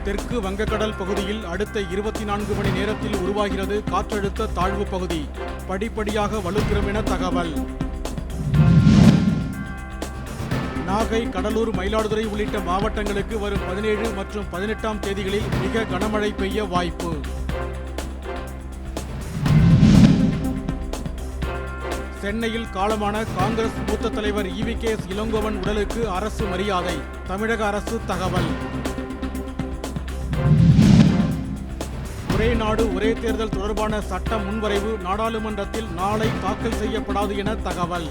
தெற்கு வங்கக்கடல் பகுதியில் அடுத்த 24 மணி நேரத்தில் உருவாகிறது காற்றழுத்த தாழ்வு பகுதி. படிப்படியாக வலுப்பெறும் என தகவல். நாகை, கடலூர், மயிலாடுதுறை உள்ளிட்ட மாவட்டங்களுக்கு வரும் 17 மற்றும் 18ஆம் தேதிகளில் மிக கனமழை பெய்ய வாய்ப்பு. சென்னையில் காலமான காங்கிரஸ் மூத்த தலைவர் EVKS இளங்கோவன் உடலுக்கு அரசு மரியாதை. தமிழக அரசு தகவல். ஒரே நாடு ஒரே தேர்தல் தொடர்பான சட்ட முன்வரைவு நாடாளுமன்றத்தில் நாளை தாக்கல் செய்யப்படாது என தகவல்.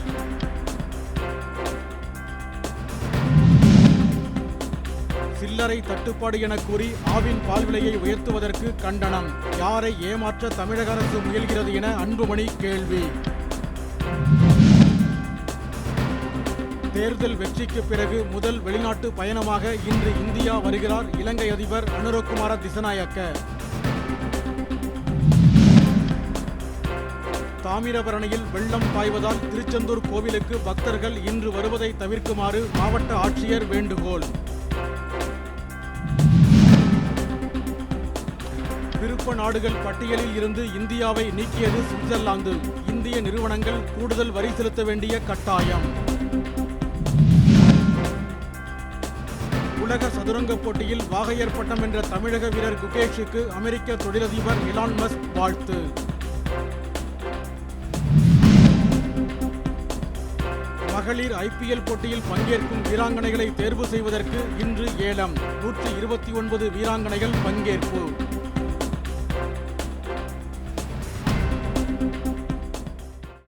சில்லறை தட்டுப்பாடு என கூறி ஆவின் பால் விலையை உயர்த்துவதற்கு கண்டனம். யாரை ஏமாற்ற தமிழக அரசு முயல்கிறது என அன்புமணி கேள்வி. தேர்தல் வெற்றிக்கு பிறகு முதல் வெளிநாட்டு பயணமாக இன்று இந்தியா வருகிறார் இலங்கை அதிபர் அனுரகுமார திசநாயக்க. தாமிரபரணியில் வெள்ளம் பாய்வதால் திருச்செந்தூர் கோவிலுக்கு பக்தர்கள் இன்று வருவதை தவிர்க்குமாறு மாவட்ட ஆட்சியர் வேண்டுகோள். விருப்ப நாடுகள் பட்டியலில் இருந்து இந்தியாவை நீக்கியது சுவிட்சர்லாந்து. இந்திய நிறுவனங்கள் கூடுதல் வரி செலுத்த வேண்டிய கட்டாயம். உலக சதுரங்க போட்டியில் வாகையர் பட்டம் வென்ற தமிழக வீரர் குகேஷுக்கு அமெரிக்க தொழிலதிபர் எலான் மஸ்க் வாழ்த்து. மகளிர் IPL போட்டியில் பங்கேற்கும் வீராங்கனைகளை தேர்வு செய்வதற்கு இன்று ஏலம். 129 வீராங்கனைகள் பங்கேற்பு.